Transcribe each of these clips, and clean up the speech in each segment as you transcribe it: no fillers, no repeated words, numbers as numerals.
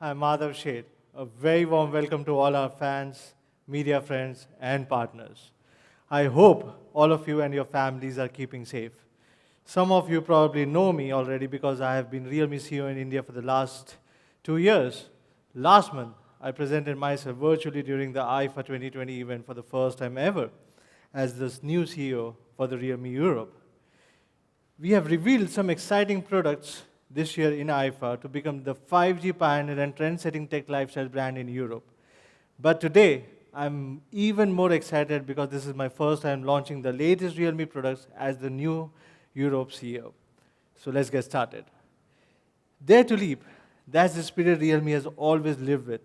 Hi, I'm Madhav Sheth. A very warm welcome to all our fans, media friends, and partners. I hope all of you and your families are keeping safe. Some of you probably know me already because I have been realme CEO in India for the last 2 years. Last month, I presented myself virtually during the IFA 2020 event for the first time ever as the new CEO for the Realme Europe. We have revealed some exciting products this year in IFA to become the 5G pioneer and trend-setting tech lifestyle brand in Europe. But today, I'm even more excited because this is my first time launching the latest Realme products as the new Europe CEO. So let's get started. Dare to leap, that's the spirit Realme has always lived with.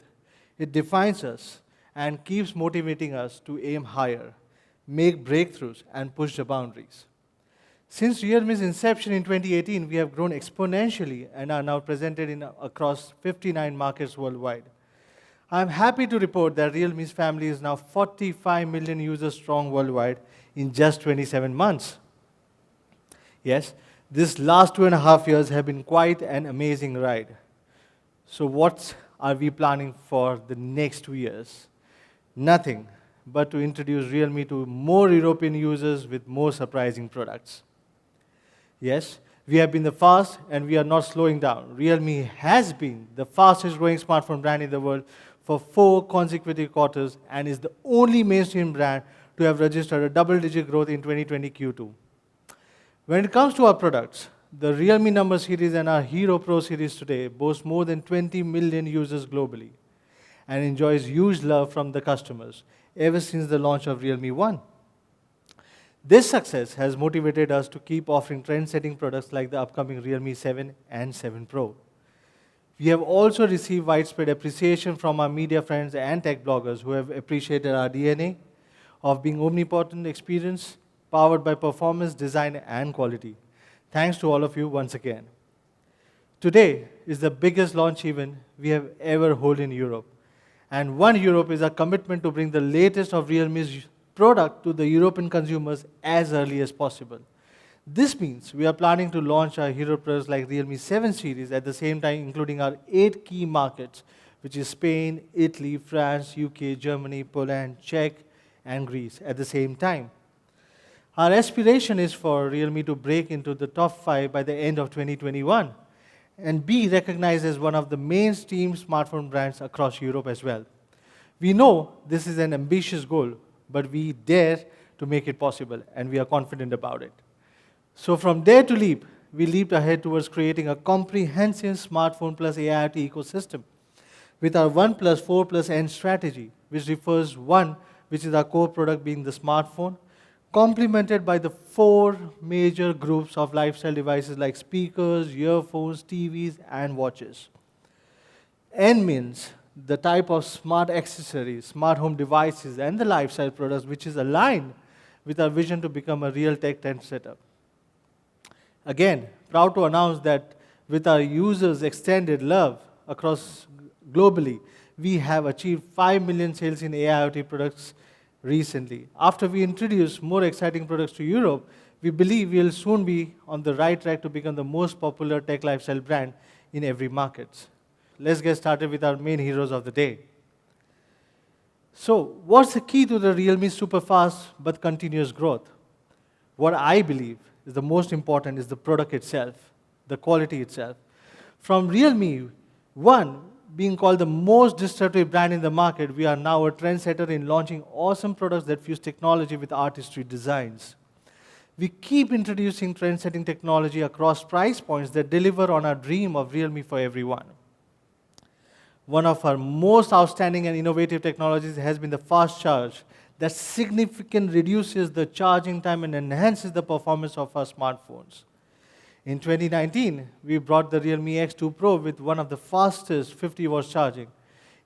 It defines us and keeps motivating us to aim higher, make breakthroughs, and push the boundaries. Since Realme's inception in 2018, we have grown exponentially and are now presented across 59 markets worldwide. I'm happy to report that Realme's family is now 45 million users strong worldwide in just 27 months. Yes, this last 2.5 years have been quite an amazing ride. So what are we planning for the next 2 years? Nothing but to introduce Realme to more European users with more surprising products. Yes, we have been the fast and we are not slowing down. Realme has been the fastest growing smartphone brand in the world for 4 consecutive quarters and is the only mainstream brand to have registered a double-digit growth in 2020 Q2. When it comes to our products, the Realme Number series and our Hero Pro series today boast more than 20 million users globally and enjoys huge love from the customers ever since the launch of Realme One. This success has motivated us to keep offering trend-setting products like the upcoming Realme 7 and 7 Pro. We have also received widespread appreciation from our media friends and tech bloggers who have appreciated our DNA of being omnipotent experience, powered by performance, design, and quality. Thanks to all of you once again. Today is the biggest launch event we have ever held in Europe. And One Europe is our commitment to bring the latest of Realme's product to the European consumers as early as possible. This means we are planning to launch our hero products like Realme 7 series at the same time, including our 8 key markets, which is Spain, Italy, France, UK, Germany, Poland, Czech, and Greece at the same time. Our aspiration is for Realme to break into the top 5 by the end of 2021 and be recognized as one of the mainstream smartphone brands across Europe as well. We know this is an ambitious goal, but we dare to make it possible, and we are confident about it. So from dare to leap, we leaped ahead towards creating a comprehensive smartphone plus AIoT ecosystem with our 1 plus 4 plus N strategy, which refers 1, which is our core product being the smartphone, complemented by the 4 major groups of lifestyle devices like speakers, earphones, TVs, and watches. N means the type of smart accessories, smart home devices, and the lifestyle products which is aligned with our vision to become a real tech trendsetter. Again, proud to announce that with our users' extended love across globally, we have achieved 5 million sales in AIoT products recently. After we introduce more exciting products to Europe, we believe we will soon be on the right track to become the most popular tech lifestyle brand in every market. Let's get started with our main heroes of the day. So, what's the key to the Realme super fast but continuous growth? What I believe is the most important is the product itself, the quality itself. From Realme One being called the most disruptive brand in the market, we are now a trendsetter in launching awesome products that fuse technology with artistry designs. We keep introducing trend-setting technology across price points that deliver on our dream of Realme for everyone. One of our most outstanding and innovative technologies has been the fast charge that significantly reduces the charging time and enhances the performance of our smartphones. In 2019, we brought the Realme X2 Pro with one of the fastest 50 watts charging.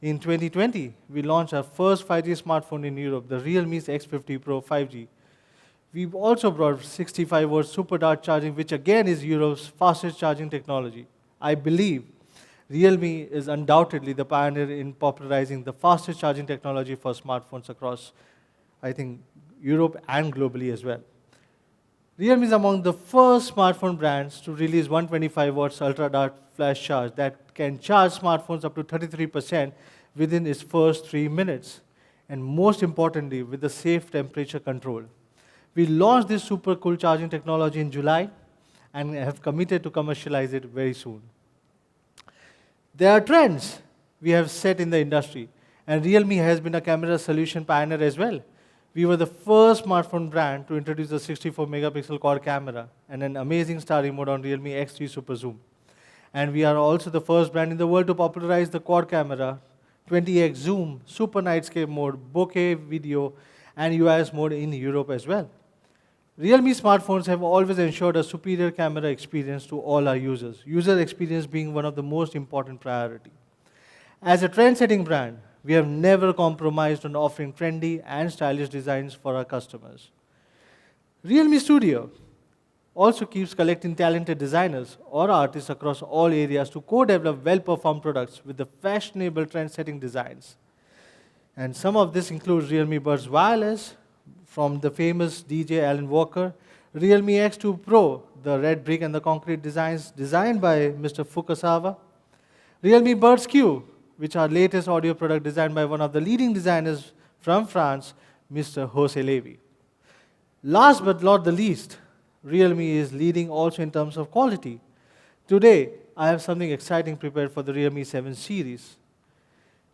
In 2020, we launched our first 5G smartphone in Europe, the Realme X50 Pro 5G. We've also brought 65 watts super dart charging, which again is Europe's fastest charging technology. I believe Realme is undoubtedly the pioneer in popularizing the fastest charging technology for smartphones across, I think, Europe and globally as well. Realme is among the first smartphone brands to release 125 watts ultra dart flash charge that can charge smartphones up to 33% within its first 3 minutes. And most importantly, with the safe temperature control. We launched this super cool charging technology in July and have committed to commercialize it very soon. There are trends we have set in the industry, and Realme has been a camera solution pioneer as well. We were the first smartphone brand to introduce a 64 megapixel quad camera and an amazing starry mode on Realme X3 Super Zoom. And we are also the first brand in the world to popularize the quad camera, 20x zoom, super nightscape mode, bokeh video, and UIS mode in Europe as well. Realme smartphones have always ensured a superior camera experience to all our users, user experience being one of the most important priority. As a trend-setting brand, we have never compromised on offering trendy and stylish designs for our customers. Realme Studio also keeps collecting talented designers or artists across all areas to co-develop well-performed products with the fashionable trend-setting designs. And some of this includes Realme Buds Wireless, from the famous DJ Alan Walker, Realme X2 Pro, the red brick and the concrete designs designed by Mr. Fukasawa, Realme Buds Q, which are latest audio product designed by one of the leading designers from France, Mr. Jose Levy. Last but not the least, Realme is leading also in terms of quality. Today, I have something exciting prepared for the Realme 7 series.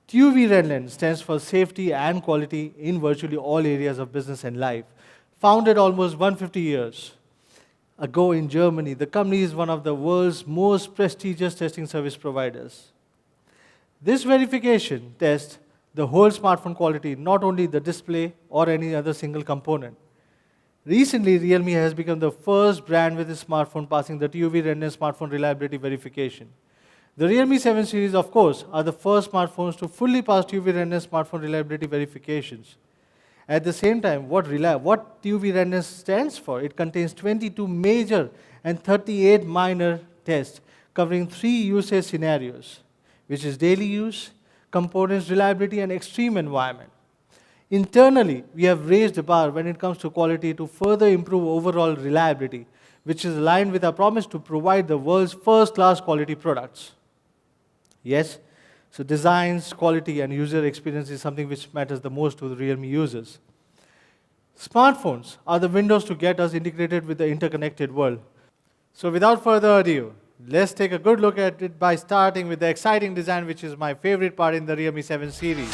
TUV Red Lens stands for safety and quality in virtually all areas of business and life. Founded almost 150 years ago in Germany, the company is one of the world's most prestigious testing service providers. This verification tests the whole smartphone quality, not only the display or any other single component. Recently, Realme has become the first brand with a smartphone passing the TUV Red Lens smartphone reliability verification. The Realme 7 series, of course, are the first smartphones to fully pass TUV Red Lens smartphone reliability verifications. At the same time, what TUV Red Lens stands for? It contains 22 major and 38 minor tests covering 3 usage scenarios, which is daily use, components reliability, and extreme environment. Internally, we have raised the bar when it comes to quality to further improve overall reliability, which is aligned with our promise to provide the world's first-class quality products. Yes, so designs, quality, and user experience is something which matters the most to the Realme users. Smartphones are the windows to get us integrated with the interconnected world. So without further ado, let's take a good look at it by starting with the exciting design, which is my favorite part in the Realme 7 series.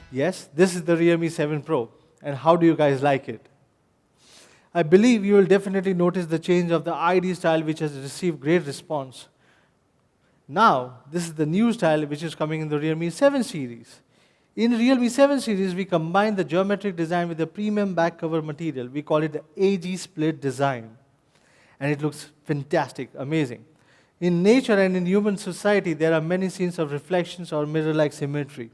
Yes, this is the Realme 7 Pro. And how do you guys like it? I believe you will definitely notice the change of the ID style, which has received great response. Now, this is the new style which is coming in the Realme 7 series. In Realme 7 series, we combine the geometric design with the premium back cover material. We call it the AG split design. And it looks fantastic, amazing. In nature and in human society, there are many scenes of reflections or mirror-like symmetry,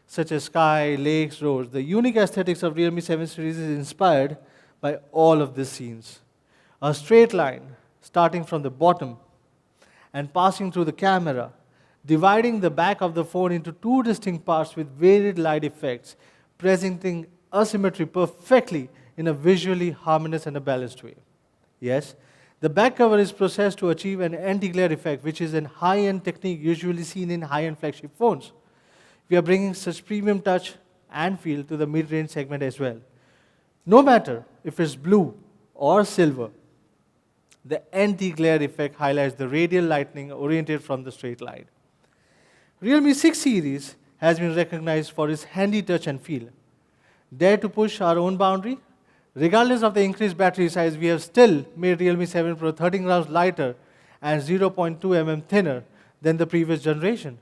such as sky, lakes, roads. The unique aesthetics of Realme 7 series is inspired by all of these scenes. A straight line starting from the bottom and passing through the camera, dividing the back of the phone into 2 distinct parts with varied light effects, presenting asymmetry perfectly in a visually harmonious and a balanced way. Yes, the back cover is processed to achieve an anti-glare effect, which is a high-end technique usually seen in high-end flagship phones. We are bringing such premium touch and feel to the mid-range segment as well. No matter if it's blue or silver, the anti-glare effect highlights the radial lighting oriented from the straight line. Realme 6 series has been recognized for its handy touch and feel. Dare to push our own boundary? Regardless of the increased battery size, we have still made Realme 7 Pro 13 grams lighter and 0.2 mm thinner than the previous generation.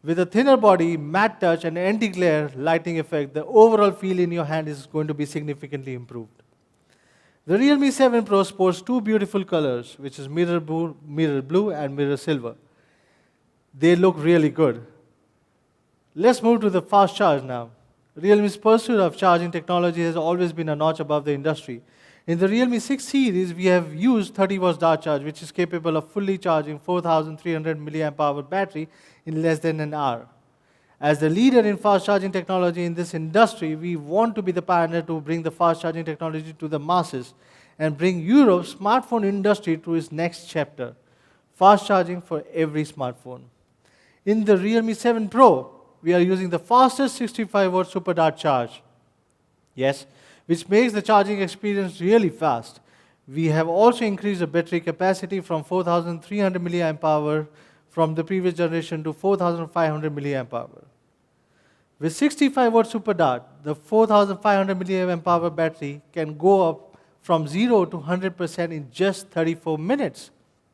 With a thinner body, matte touch, and anti-glare lighting effect, the overall feel in your hand is going to be significantly improved. The Realme 7 Pro sports 2 beautiful colors, which is mirror blue and mirror silver. They look really good. Let's move to the fast charge now. Realme's pursuit of charging technology has always been a notch above the industry. In the Realme 6 series, we have used 30 watts dart charge, which is capable of fully charging 4,300 mAh battery in less than an hour. As the leader in fast charging technology in this industry, we want to be the pioneer to bring the fast charging technology to the masses and bring Europe's smartphone industry to its next chapter. Fast charging for every smartphone. In the Realme 7 Pro, we are using the fastest 65-watt super dart charge. Yes, which makes the charging experience really fast. We have also increased the battery capacity from 4,300 milliamp hour from the previous generation to 4,500 milliamp hour. With 65-watt super dart, the 4,500 milliamp hour battery can go up from 0 to 100% in just 34 minutes.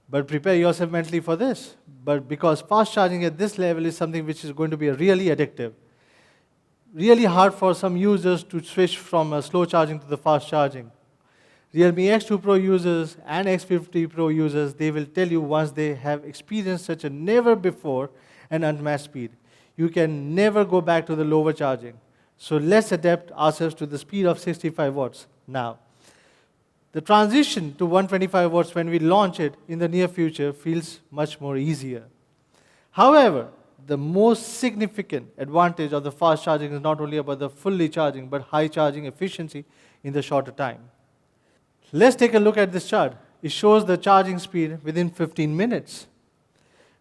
But prepare yourself mentally for this. But because fast charging at this level is something which is going to be really addictive. Really hard for some users to switch from slow charging to the fast charging. Realme X2 Pro users and X50 Pro users, they will tell you once they have experienced such a never before and unmatched speed. You can never go back to the lower charging. So let's adapt ourselves to the speed of 65 watts now. The transition to 125 watts when we launch it in the near future feels much more easier. However, the most significant advantage of the fast charging is not only about the fully charging, but high charging efficiency in the shorter time. Let's take a look at this chart. It shows the charging speed within 15 minutes.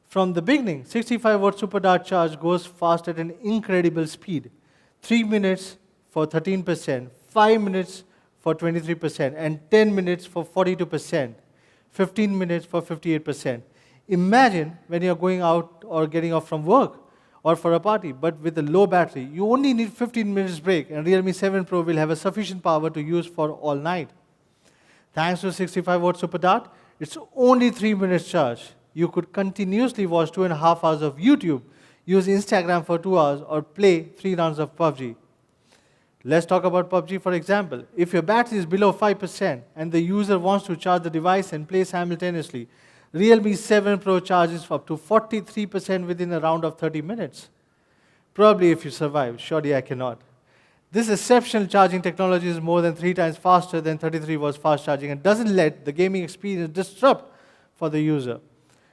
From the beginning, 65-watt super dart charge goes fast at an incredible speed. 3 minutes for 13%, 5 minutes for 23%, and 10 minutes for 42%, 15 minutes for 58%. Imagine when you're going out or getting off from work or for a party, but with a low battery, you only need 15 minutes break, and Realme 7 Pro will have a sufficient power to use for all night. Thanks to 65-watt super dart, it's only 3 minutes charge. You could continuously watch 2.5 hours of YouTube, use Instagram for 2 hours, or play 3 rounds of PUBG. Let's talk about PUBG for example. If your battery is below 5% and the user wants to charge the device and play simultaneously, Realme 7 Pro charges up to 43% within a round of 30 minutes. Probably if you survive, surely I cannot. This exceptional charging technology is more than 3 times faster than 33 watts fast charging and doesn't let the gaming experience disrupt for the user.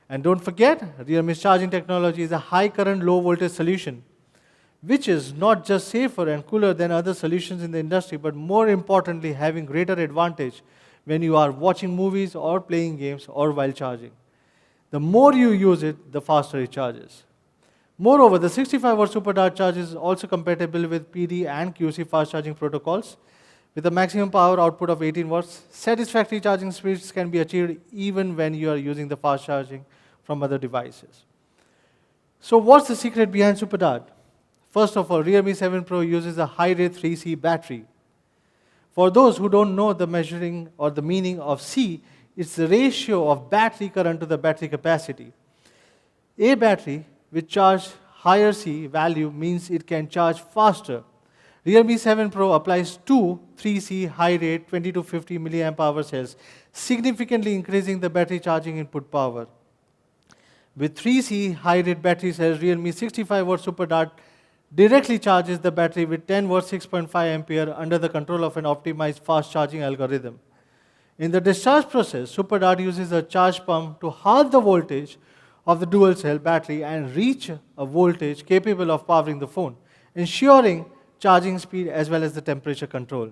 And don't forget, Realme's charging technology is a high current, low voltage solution, which is not just safer and cooler than other solutions in the industry, but more importantly, having greater advantage when you are watching movies or playing games or while charging. The more you use it, the faster it charges. Moreover, the 65-watt super dart charge is also compatible with PD and QC fast charging protocols. With a maximum power output of 18 watts, satisfactory charging speeds can be achieved even when you are using the fast charging from other devices. So what's the secret behind super dart? First of all, Realme 7 Pro uses a high-rate 3C battery. For those who don't know the measuring or the meaning of C, it's the ratio of battery current to the battery capacity. A battery with charge higher C value means it can charge faster. Realme 7 Pro applies two 3C high-rate 20 to 50 milliamp hour cells, significantly increasing the battery charging input power. With 3C high-rate battery cells, Realme 65-watt super dart directly charges the battery with 10 watt 6.5 ampere under the control of an optimized fast charging algorithm. In the discharge process, super dart uses a charge pump to halve the voltage of the dual cell battery and reach a voltage capable of powering the phone, ensuring charging speed as well as the temperature control.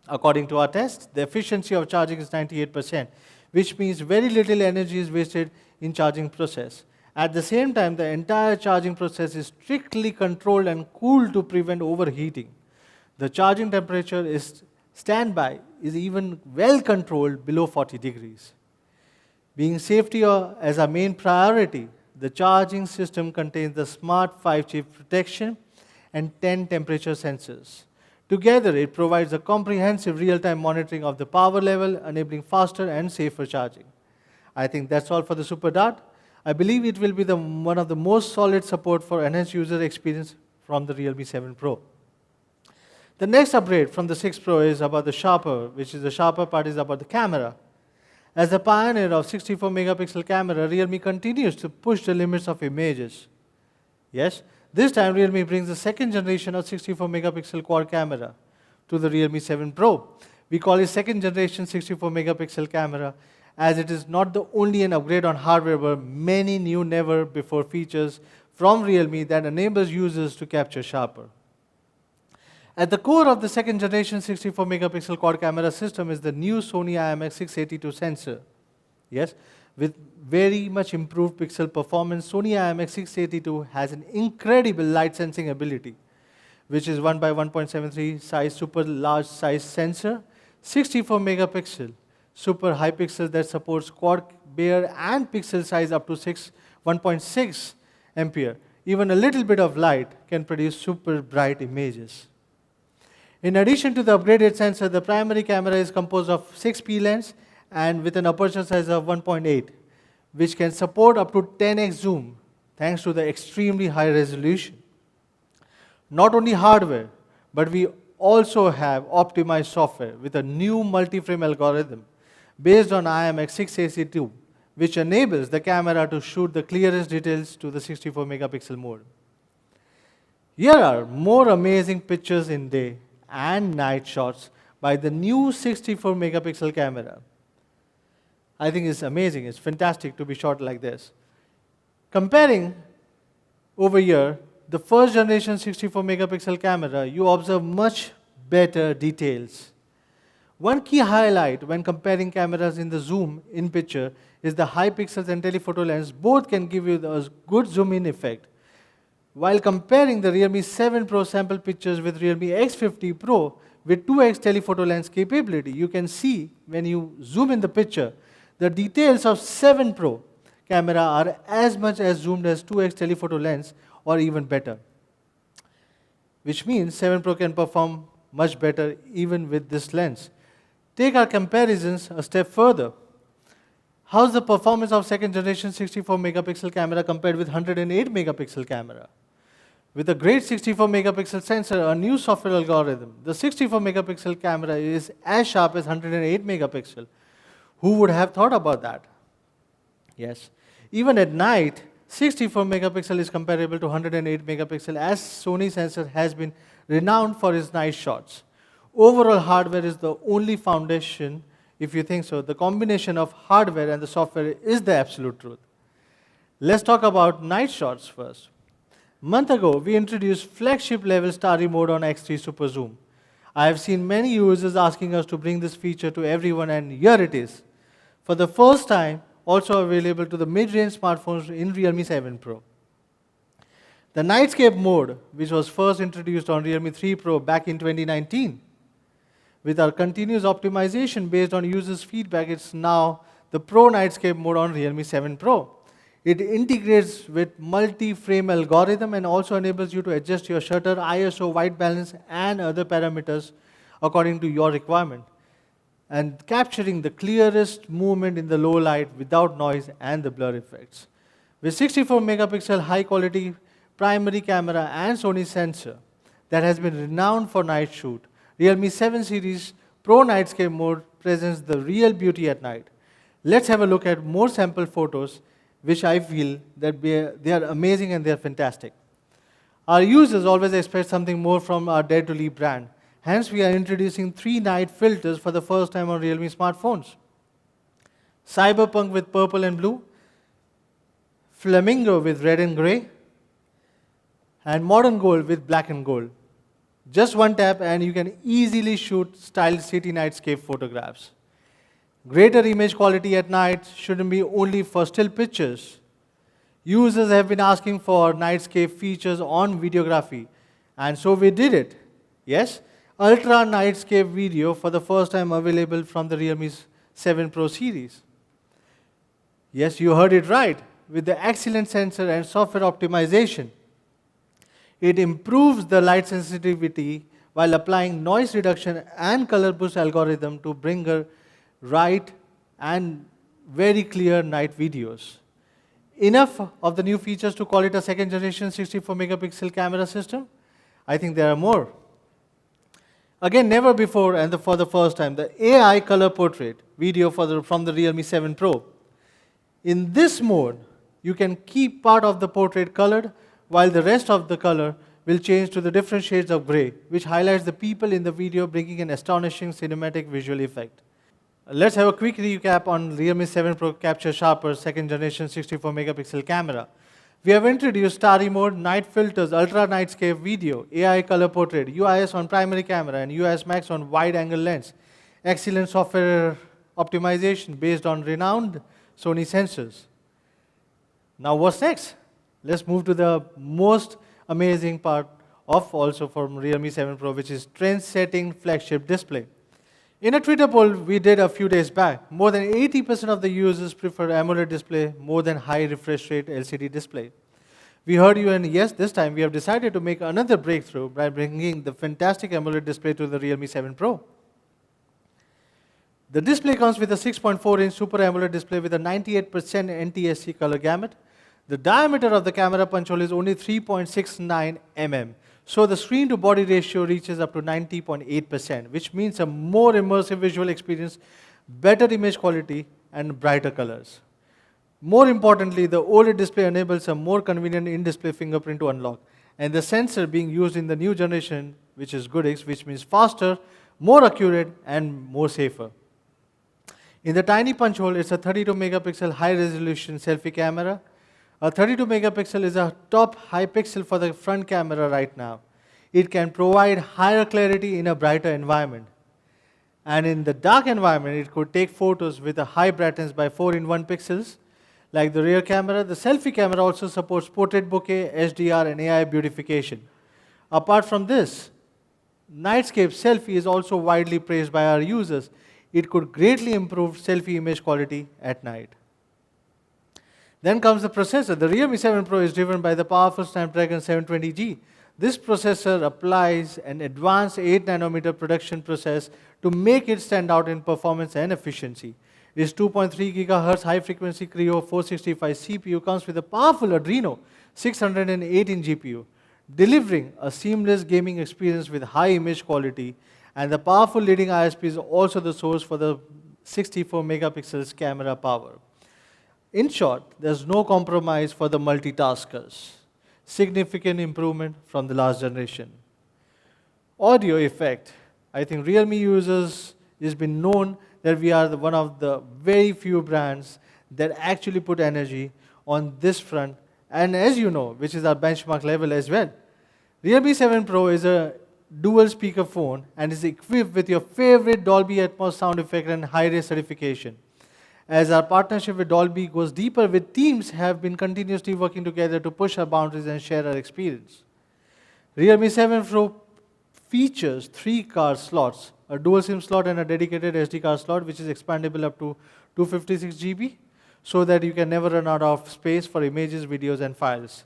According to our test, the efficiency of charging is 98%, which means very little energy is wasted in charging process. At the same time, the entire charging process is strictly controlled and cooled to prevent overheating. The charging temperature is standby is even well controlled below 40 degrees. Being safety as our main priority, the charging system contains the smart 5-chip protection and 10 temperature sensors. Together, it provides a comprehensive real-time monitoring of the power level, enabling faster and safer charging. I think that's all for the super dart. I believe it will be one of the most solid support for enhanced user experience from the Realme 7 Pro. The next upgrade from the 6 Pro is about the sharper, which is the sharper part is about the camera. As the pioneer of 64 megapixel camera, Realme continues to push the limits of images. Yes, this time Realme brings the second generation of 64 megapixel quad camera to the Realme 7 Pro. We call it second generation 64 megapixel camera as it is not the only an upgrade on hardware, but many new never before features from Realme that enables users to capture sharper. At the core of the second generation 64 megapixel quad camera system is the new Sony IMX682 sensor. Yes, with very much improved pixel performance, Sony IMX682 has an incredible light sensing ability, which is 1 by 1.73 size super large size sensor, 64 megapixel super high pixel that supports quad bare and pixel size up to 1.6 ampere. Even a little bit of light can produce super bright images. In addition to the upgraded sensor, the primary camera is composed of 6P lens and with an aperture size of 1.8, which can support up to 10x zoom thanks to the extremely high resolution. Not only hardware, but we also have optimized software with a new multi-frame algorithm based on IMX682, which enables the camera to shoot the clearest details to the 64 megapixel mode. Here are more amazing pictures in day and night shots by the new 64 megapixel camera. I think it's amazing, it's fantastic to be shot like this. Comparing over here, the first generation 64 megapixel camera, you observe much better details. One key highlight when comparing cameras in the zoom in picture is the high pixels and telephoto lens. Both can give you a good zoom in effect. While comparing the Realme 7 Pro sample pictures with Realme X50 Pro with 2x telephoto lens capability, you can see when you zoom in the picture, the details of 7 Pro camera are as much as zoomed as 2x telephoto lens or even better. Which means 7 Pro can perform much better even with this lens. Take our comparisons a step further. How's the performance of second generation 64 megapixel camera compared with 108 megapixel camera? With a great 64 megapixel sensor, a new software algorithm, the 64 megapixel camera is as sharp as 108 megapixel. Who would have thought about that? Yes. Even at night, 64 megapixel is comparable to 108 megapixel as Sony sensor has been renowned for its night shots. Overall hardware is the only foundation, if you think so. The combination of hardware and the software is the absolute truth. Let's talk about night shots first. A month ago, we introduced flagship level starry mode on X3 Super Zoom. I have seen many users asking us to bring this feature to everyone, and here it is. For the first time, also available to the mid-range smartphones in Realme 7 Pro. The Nightscape mode, which was first introduced on Realme 3 Pro back in 2019. With our continuous optimization based on users' feedback, it's now the Pro Nightscape mode on Realme 7 Pro. It integrates with multi-frame algorithm and also enables you to adjust your shutter, ISO, white balance, and other parameters according to your requirement, and capturing the clearest movement in the low light without noise and the blur effects. With 64 megapixel high quality primary camera and Sony sensor that has been renowned for night shoot, Realme 7 series Pro Nightscape mode presents the real beauty at night. Let's have a look at more sample photos, which I feel that they are amazing and they are fantastic. Our users always expect something more from our Dare to Leap brand. Hence, we are introducing 3 night filters for the first time on Realme smartphones. Cyberpunk with purple and blue, Flamingo with red and gray, and Modern Gold with black and gold. Just one tap and you can easily shoot styled city nightscape photographs. Greater image quality at night shouldn't be only for still pictures. Users have been asking for nightscape features on videography, and so we did it. Yes, Ultra Nightscape video for the first time available from the Realme 7 Pro series. Yes, you heard it right. With the excellent sensor and software optimization, it improves the light sensitivity while applying noise reduction and color boost algorithm to bring a right and very clear night videos. Enough of the new features to call it a second generation 64 megapixel camera system? I think there are more. Again, never before and for the first time, the AI color portrait video from the Realme 7 Pro. In this mode, you can keep part of the portrait colored while the rest of the color will change to the different shades of gray, which highlights the people in the video, bringing an astonishing cinematic visual effect. Let's have a quick recap on Realme 7 Pro Capture Sharper second generation 64 megapixel camera. We have introduced starry mode, night filters, ultra nightscape video, AI color portrait, UIS on primary camera, and UIS Max on wide angle lens. Excellent software optimization based on renowned Sony sensors. Now what's next? Let's move to the most amazing part of also from Realme 7 Pro, which is trend-setting flagship display. In a Twitter poll we did a few days back, more than 80% of the users prefer AMOLED display more than high refresh rate LCD display. We heard you, and yes, this time we have decided to make another breakthrough by bringing the fantastic AMOLED display to the Realme 7 Pro. The display comes with a 6.4-inch Super AMOLED display with a 98% NTSC color gamut. The diameter of the camera punch hole is only 3.69 mm. So the screen-to-body ratio reaches up to 90.8%, which means a more immersive visual experience, better image quality, and brighter colors. More importantly, the OLED display enables a more convenient in-display fingerprint to unlock, and the sensor being used in the new generation, which is GoodX, which means faster, more accurate, and more safer. In the tiny punch hole, it's a 32-megapixel high-resolution selfie camera. A 32-megapixel is a top high pixel for the front camera right now. It can provide higher clarity in a brighter environment. And in the dark environment, it could take photos with a high brightness by 4-in-1 pixels. Like the rear camera, the selfie camera also supports portrait bokeh, HDR, and AI beautification. Apart from this, Nightscape selfie is also widely praised by our users. It could greatly improve selfie image quality at night. Then comes the processor. The Realme 7 Pro is driven by the powerful Snapdragon 720G. This processor applies an advanced 8-nanometer production process to make it stand out in performance and efficiency. Its 2.3 GHz high-frequency Creo 465 CPU comes with a powerful Adreno 618 GPU, delivering a seamless gaming experience with high image quality, and the powerful leading ISP is also the source for the 64 megapixels camera power. In short, there's no compromise for the multitaskers. Significant improvement from the last generation. Audio effect. I think Realme users has been known that we are one of the very few brands that actually put energy on this front, and as you know, which is our benchmark level as well. Realme 7 Pro is a dual speaker phone and is equipped with your favorite Dolby Atmos sound effect and high-res certification. As our partnership with Dolby goes deeper, with teams have been continuously working together to push our boundaries and share our experience. Realme 7 Pro features 3 card slots, a dual SIM slot and a dedicated SD card slot, which is expandable up to 256 GB, so that you can never run out of space for images, videos, and files.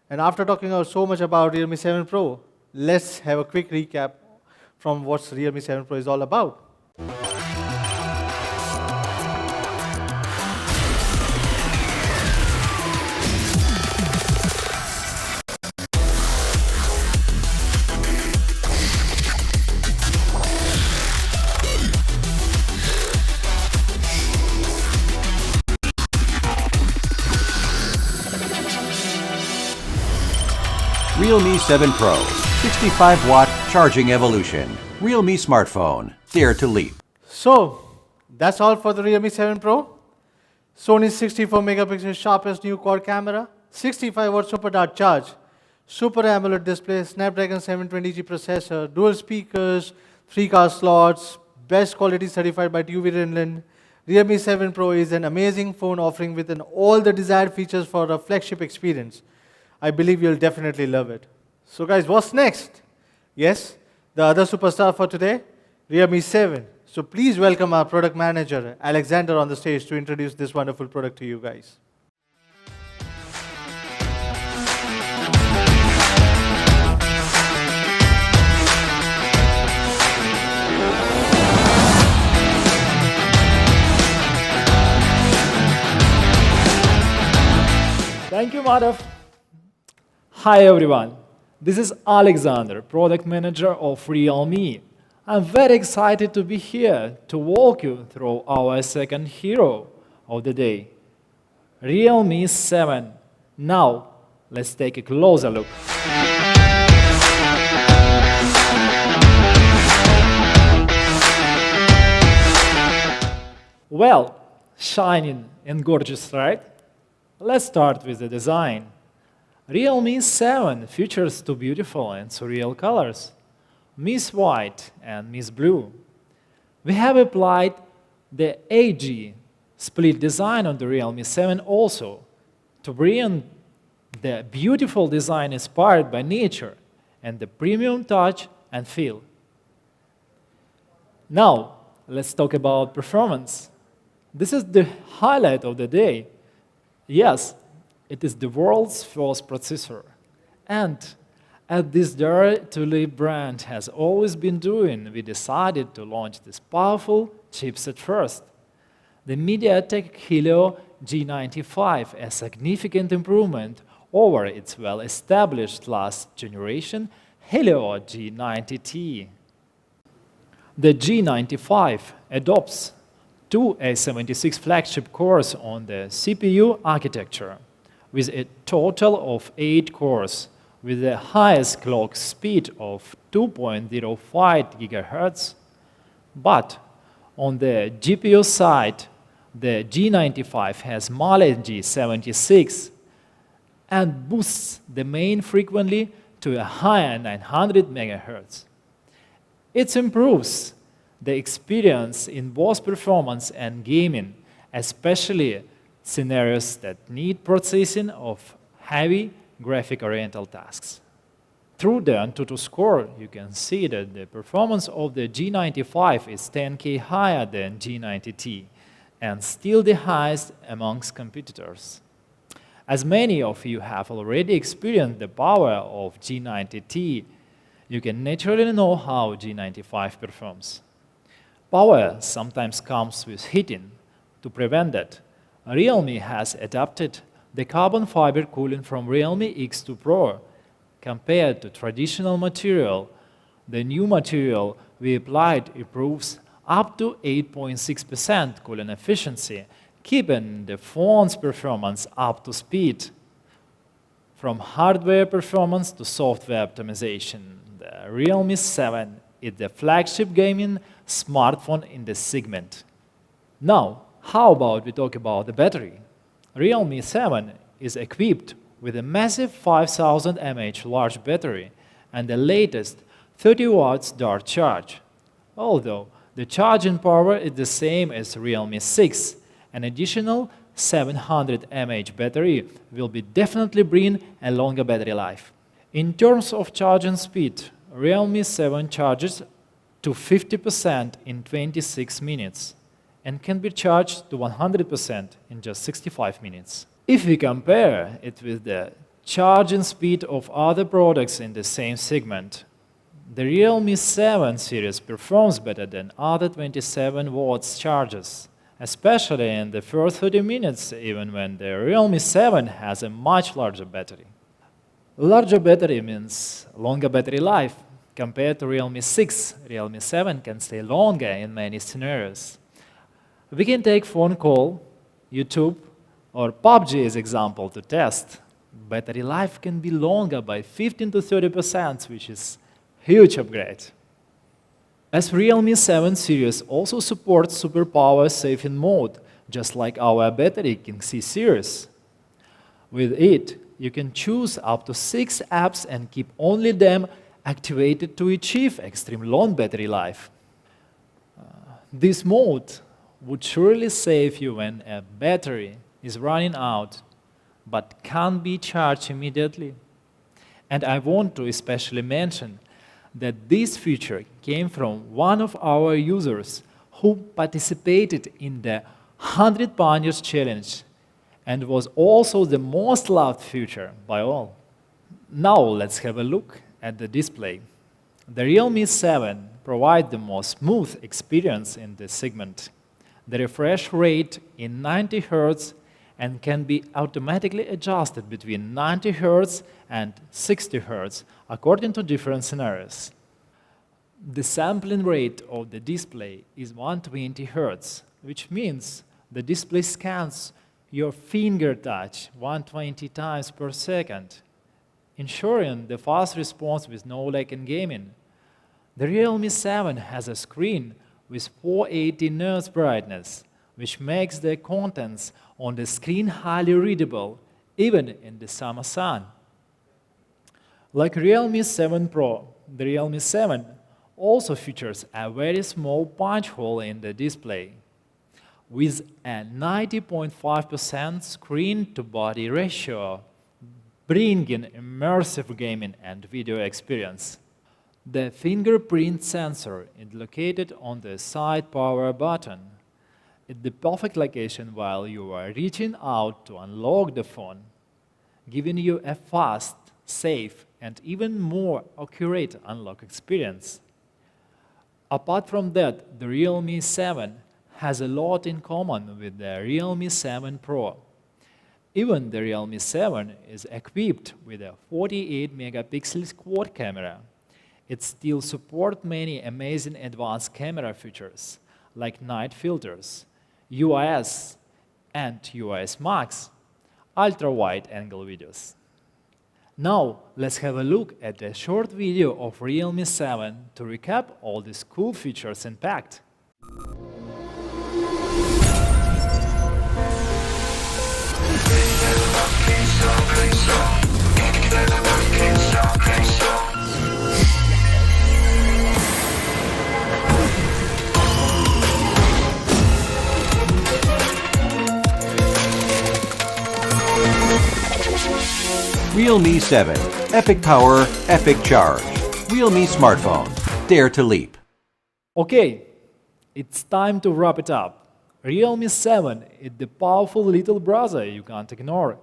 And after talking so much about Realme 7 Pro, let's have a quick recap from what Realme 7 Pro is all about. Realme 7 Pro, 65-watt charging evolution. Realme smartphone, dare to leap. So, that's all for the Realme 7 Pro. Sony's 64 megapixel sharpest new quad camera, 65-watt super dart charge, Super AMOLED display, Snapdragon 720G processor, dual speakers, 3 card slots, best quality certified by TUV Finland. Realme 7 Pro is an amazing phone offering with all the desired features for a flagship experience. I believe you'll definitely love it. So guys, what's next? Yes, the other superstar for today, Realme 7. So please welcome our product manager, Alexander, on the stage to introduce this wonderful product to you guys. Thank you, Madhav. Hi everyone, this is Alexander, product manager of Realme. I'm very excited to be here to walk you through our second hero of the day, Realme 7. Now, let's take a closer look. Well, shining and gorgeous, right? Let's start with the design. Realme 7 features two beautiful and surreal colors, Miss White and Miss Blue. We have applied the AG split design on the Realme 7 also to bring the beautiful design inspired by nature and the premium touch and feel. Now, let's talk about performance. This is the highlight of the day. Yes, it is the world's first processor. And as this Dare to Live brand has always been doing, we decided to launch this powerful chipset first. The MediaTek Helio G95, a significant improvement over its well-established last generation Helio G90T. The G95 adopts two A76 flagship cores on the CPU architecture, with a total of 8 cores, with the highest clock speed of 2.05 GHz. But on the GPU side, the G95 has Mali G76 and boosts the main frequency to a higher 900 MHz. It improves the experience in both performance and gaming, especially scenarios that need processing of heavy graphic-oriented tasks. Through the AnTuTu score, you can see that the performance of the G95 is 10K higher than G90T, and still the highest amongst competitors. As many of you have already experienced the power of G90T, you can naturally know how G95 performs. Power sometimes comes with heating. To prevent that, Realme has adapted the carbon fiber cooling from Realme X2 Pro. Compared to traditional material, the new material we applied improves up to 8.6% cooling efficiency, keeping the phone's performance up to speed. From hardware performance to software optimization, the Realme 7 is the flagship gaming smartphone in this segment. Now, how about we talk about the battery? Realme 7 is equipped with a massive 5000 mAh large battery and the latest 30 watts dart charge. Although the charging power is the same as Realme 6, an additional 700 mAh battery will be definitely bring a longer battery life. In terms of charging speed, Realme 7 charges to 50% in 26 minutes and can be charged to 100% in just 65 minutes. If we compare it with the charging speed of other products in the same segment, the Realme 7 series performs better than other 27 watts chargers, especially in the first 30 minutes, even when the Realme 7 has a much larger battery. Larger battery means longer battery life. Compared to Realme 6, Realme 7 can stay longer in many scenarios. We can take phone call, YouTube, or PUBG as example to test. Battery life can be longer by 15 to 30%, which is huge upgrade. As Realme 7 series also supports superpower saving mode, just like our battery King C series. With it, you can choose up to 6 apps and keep only them activated to achieve extreme long battery life. This mode would surely save you when a battery is running out but can't be charged immediately. And I want to especially mention that this feature came from one of our users who participated in the 100 Pioneers Challenge and was also the most loved feature by all. Now let's have a look at the display. The Realme 7 provides the most smooth experience in this segment. The refresh rate in 90 Hz and can be automatically adjusted between 90 Hz and 60 Hz according to different scenarios. The sampling rate of the display is 120 Hz, which means the display scans your finger touch 120 times per second, ensuring the fast response with no lag in gaming. The Realme 7 has a screen with 480 nits brightness, which makes the contents on the screen highly readable, even in the summer sun. Like Realme 7 Pro, the Realme 7 also features a very small punch hole in the display, with a 90.5% screen-to-body ratio, bringing immersive gaming and video experience. The fingerprint sensor is located on the side power button, at the perfect location while you are reaching out to unlock the phone, giving you a fast, safe, and even more accurate unlock experience. Apart from that, the Realme 7 has a lot in common with the Realme 7 Pro. Even the Realme 7 is equipped with a 48 megapixel quad camera. It still supports many amazing advanced camera features like night filters, UIS and UIS Max, ultra-wide angle videos. Now, let's have a look at a short video of Realme 7 to recap all these cool features and packed. Realme 7. Epic power, epic charge. Realme smartphone. Dare to leap. Okay, it's time to wrap it up. Realme 7 is the powerful little brother you can't ignore.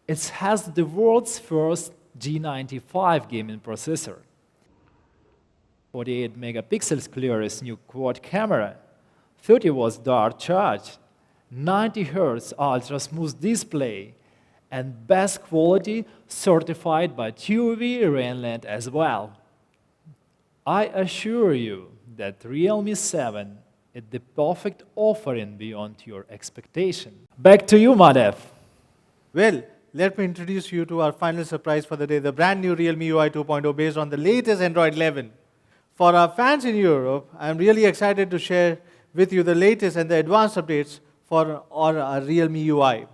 It has the world's first G95 gaming processor, 48 megapixels clearest new quad camera, 30 watts dart charge, 90 Hz ultra smooth display, and best quality certified by TÜV Rheinland as well. I assure you that Realme 7 is the perfect offering beyond your expectation. Back to you, Madhav. Well, let me introduce you to our final surprise for the day, the brand new Realme UI 2.0 based on the latest Android 11. For our fans in Europe, I'm really excited to share with you the latest and the advanced updates for our Realme UI.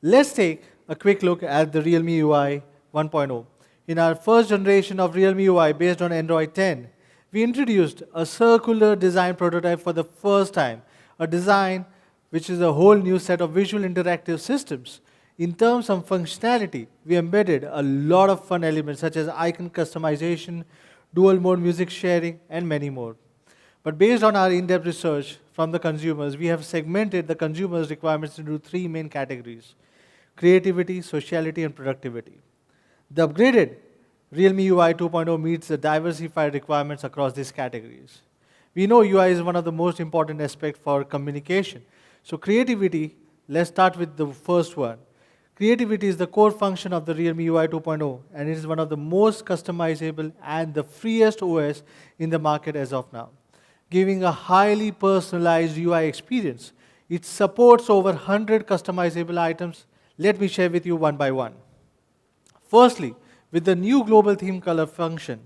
Let's take a quick look at the Realme UI 1.0. In our first generation of Realme UI based on Android 10, we introduced a circular design prototype for the first time, a design which is a whole new set of visual interactive systems. In terms of functionality, we embedded a lot of fun elements such as icon customization, dual mode music sharing, and many more. But based on our in-depth research from the consumers, we have segmented the consumers' requirements into three main categories: creativity, sociality, and productivity. The upgraded Realme UI 2.0 meets the diversified requirements across these categories. We know UI is one of the most important aspects for communication. So creativity, let's start with the first one. Creativity is the core function of the Realme UI 2.0, and it is one of the most customizable and the freest OS in the market as of now, giving a highly personalized UI experience. It supports over 100 customizable items. Let me share with you one by one. Firstly, with the new global theme color function,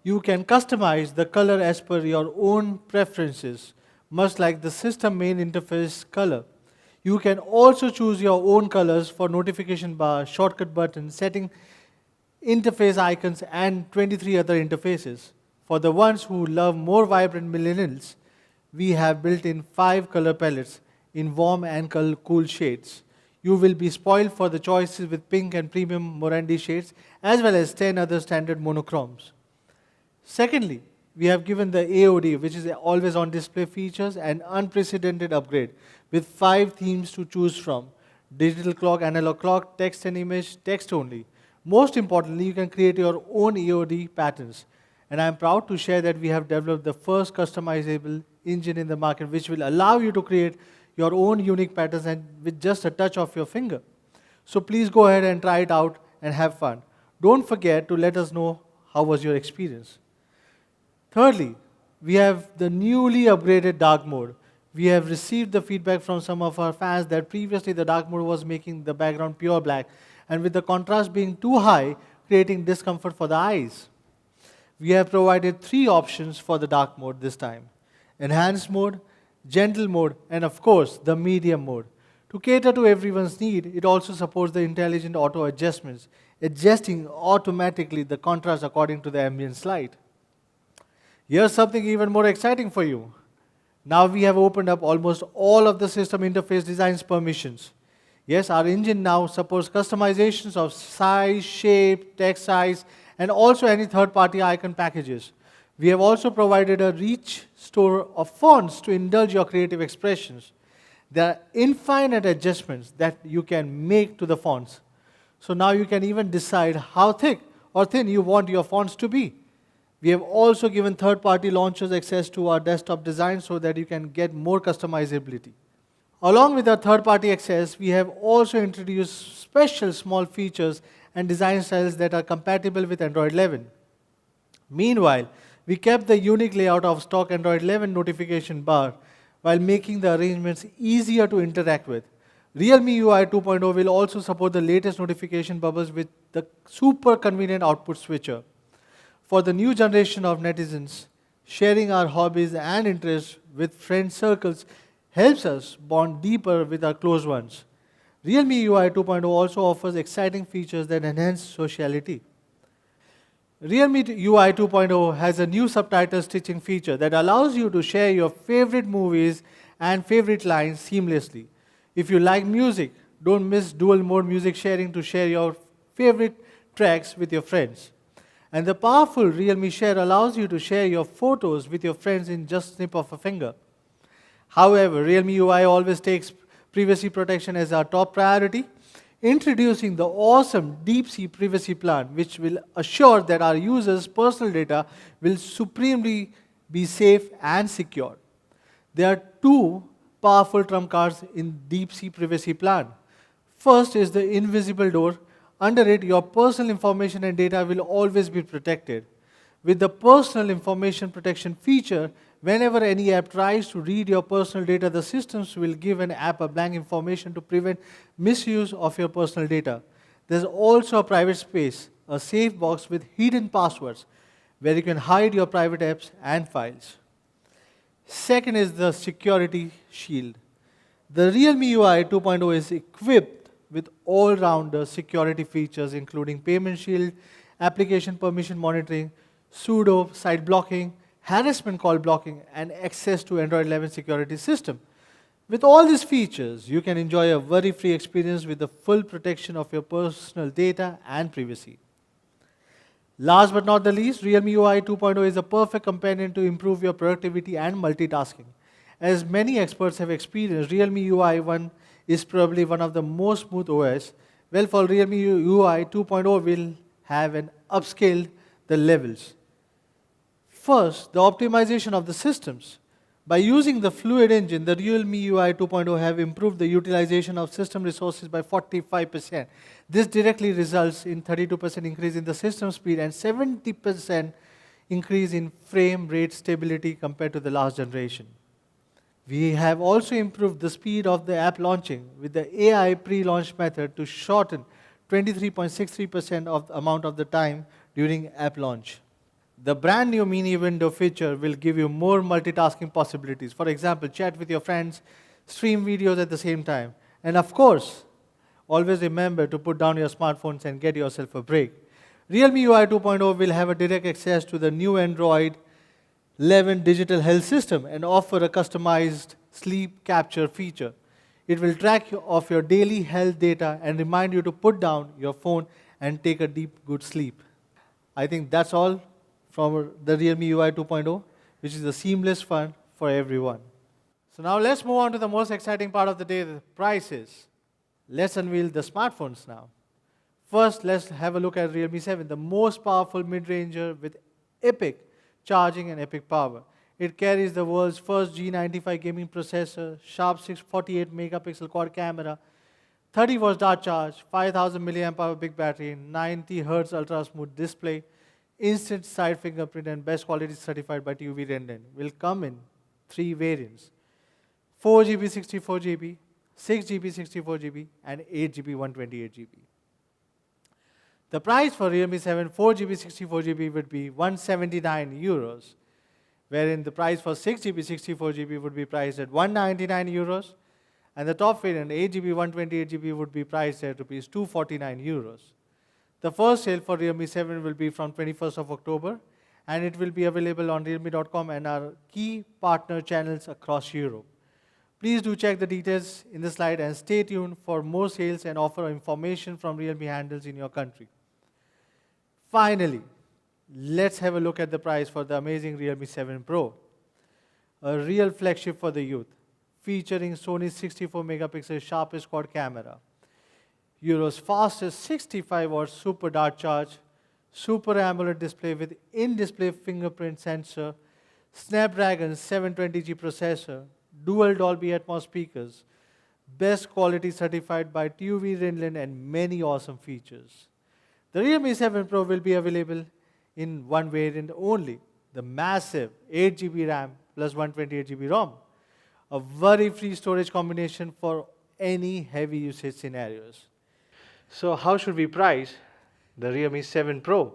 you can customize the color as per your own preferences, much like the system main interface color. You can also choose your own colors for notification bar, shortcut buttons, setting interface icons, and 23 other interfaces. For the ones who love more vibrant millennials, we have built in 5 color palettes in warm and cool shades. You will be spoiled for the choices with pink and premium Morandi shades, as well as 10 other standard monochromes. Secondly, we have given the AOD, which is always on display features, an unprecedented upgrade with 5 themes to choose from: digital clock, analog clock, text and image, text only. Most importantly, you can create your own AOD patterns. And I am proud to share that we have developed the first customizable engine in the market, which will allow you to create your own unique patterns and with just a touch of your finger. So please go ahead and try it out and have fun. Don't forget to let us know how was your experience. Thirdly, we have the newly upgraded dark mode. We have received the feedback from some of our fans that previously the dark mode was making the background pure black, and with the contrast being too high, creating discomfort for the eyes. We have provided 3 options for the dark mode this time: enhanced mode, gentle mode, and of course, the medium mode. To cater to everyone's need, it also supports the intelligent auto adjustments, adjusting automatically the contrast according to the ambient light. Here's something even more exciting for you. Now we have opened up almost all of the system interface designs permissions. Yes, our engine now supports customizations of size, shape, text size, and also any third-party icon packages. We have also provided a rich store of fonts to indulge your creative expressions. There are infinite adjustments that you can make to the fonts. So now you can even decide how thick or thin you want your fonts to be. We have also given third-party launchers access to our desktop design so that you can get more customizability. Along with our third-party access, we have also introduced special small features and design styles that are compatible with Android 11. Meanwhile, we kept the unique layout of stock Android 11 notification bar while making the arrangements easier to interact with. Realme UI 2.0 will also support the latest notification bubbles with the super convenient output switcher. For the new generation of netizens, sharing our hobbies and interests with friend circles helps us bond deeper with our close ones. Realme UI 2.0 also offers exciting features that enhance sociality. Realme UI 2.0 has a new subtitle stitching feature that allows you to share your favorite movies and favorite lines seamlessly. If you like music, don't miss dual mode music sharing to share your favorite tracks with your friends. And the powerful Realme Share allows you to share your photos with your friends in just a snip of a finger. However, Realme UI always takes privacy protection as our top priority, introducing the awesome Deep Sea Privacy Plan, which will assure that our users' personal data will supremely be safe and secure. There are two powerful trump cards in Deep Sea Privacy Plan. First is the invisible door. Under it, your personal information and data will always be protected. With the personal information protection feature, whenever any app tries to read your personal data, the systems will give an app a blank information to prevent misuse of your personal data. There's also a private space, a safe box with hidden passwords, where you can hide your private apps and files. Second is the security shield. The Realme UI 2.0 is equipped with all-rounder security features including payment shield, application permission monitoring, pseudo site blocking, harassment call blocking, and access to Android 11 security system. With all these features, you can enjoy a worry-free experience with the full protection of your personal data and privacy. Last but not the least, Realme UI 2.0 is a perfect companion to improve your productivity and multitasking. As many experts have experienced, Realme UI 1 is probably one of the most smooth OS. Well, for Realme UI 2.0 will have an upscaled the levels. First, the optimization of the systems. By using the Fluid engine, the Realme UI 2.0 have improved the utilization of system resources by 45%. This directly results in 32% increase in the system speed and 70% increase in frame rate stability compared to the last generation. We have also improved the speed of the app launching with the AI pre-launch method to shorten 23.63% of the amount of the time during app launch. The brand new mini window feature will give you more multitasking possibilities. For example, chat with your friends, stream videos at the same time. And of course, always remember to put down your smartphones and get yourself a break. Realme UI 2.0 will have a direct access to the new Android 11 digital health system and offer a customized sleep capture feature. It will track of your daily health data and remind you to put down your phone and take a deep, good sleep. I think that's all from the Realme UI 2.0, which is a seamless fun for everyone. So now let's move on to the most exciting part of the day, the prices. Let's unveil the smartphones now. First, let's have a look at Realme 7, the most powerful mid-ranger with epic charging and epic power. It carries the world's first G95 gaming processor, sharp 648 megapixel quad camera, 30 watts dart charge, 5000 milliamp hour big battery, 90 Hz ultra smooth display, instant side fingerprint, and best quality certified by TUV Rendon. Will come in 3 variants: 4GB 64GB, 6GB 64GB, and 8GB 128GB. The price for Realme 7 4GB 64GB would be €179, wherein the price for 6GB 64GB would be priced at €199, and the top variant 8GB 128GB would be priced at €249. The first sale for Realme 7 will be from 21st of October, and it will be available on realme.com and our key partner channels across Europe. Please do check the details in the slide and stay tuned for more sales and offer information from Realme handles in your country. Finally, let's have a look at the price for the amazing Realme 7 Pro, a real flagship for the youth, featuring Sony's 64 megapixel sharpest quad camera, Euro's fastest 65-watt super dart charge, Super AMOLED display with in-display fingerprint sensor, Snapdragon 720G processor, dual Dolby Atmos speakers, best quality certified by TUV Rinland, and many awesome features. The Realme 7 Pro will be available in one variant only, the massive 8GB RAM plus 128GB ROM, a worry-free storage combination for any heavy usage scenarios. So how should we price the Realme 7 Pro,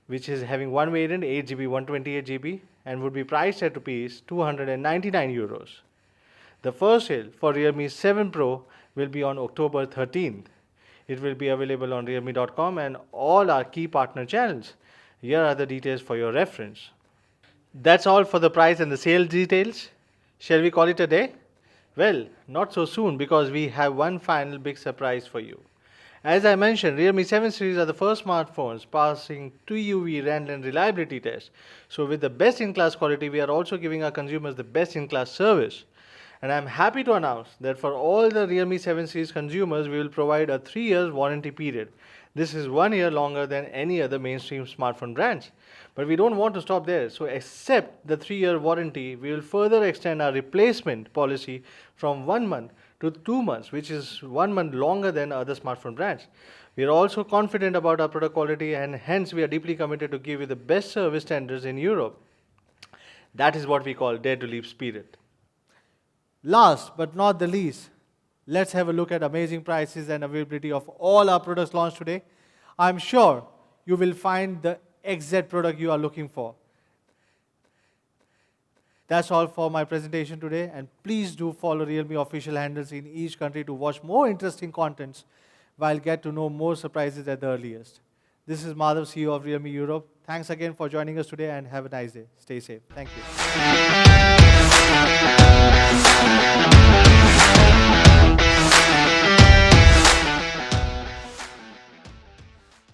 which is having one variant 8GB 128GB and would be priced at Rs 299 euros. The first sale for Realme 7 Pro will be on October 13th. It will be available on realme.com and all our key partner channels. Here are the details for your reference. That's all for the price and the sale details. Shall we call it a day? Well, not so soon, because we have one final big surprise for you. As I mentioned, Realme 7 series are the first smartphones passing TUV Rinland reliability test. So with the best-in-class quality, we are also giving our consumers the best-in-class service. And I'm happy to announce that for all the Realme 7 series consumers, we will provide a 3-year warranty period. This is 1 year longer than any other mainstream smartphone brands. But we don't want to stop there. So except the 3-year warranty, we will further extend our replacement policy from 1 month to 2 months, which is 1 month longer than other smartphone brands. We are also confident about our product quality, and hence we are deeply committed to give you the best service standards in Europe. That is what we call Dare to Leap spirit. Last but not the least, let's have a look at amazing prices and availability of all our products launched today. I'm sure you will find the exact product you are looking for. That's all for my presentation today, and please do follow Realme official handles in each country to watch more interesting contents while get to know more surprises at the earliest. This is Madhav, CEO of Realme Europe. Thanks again for joining us today, and have a nice day. Stay safe. Thank you.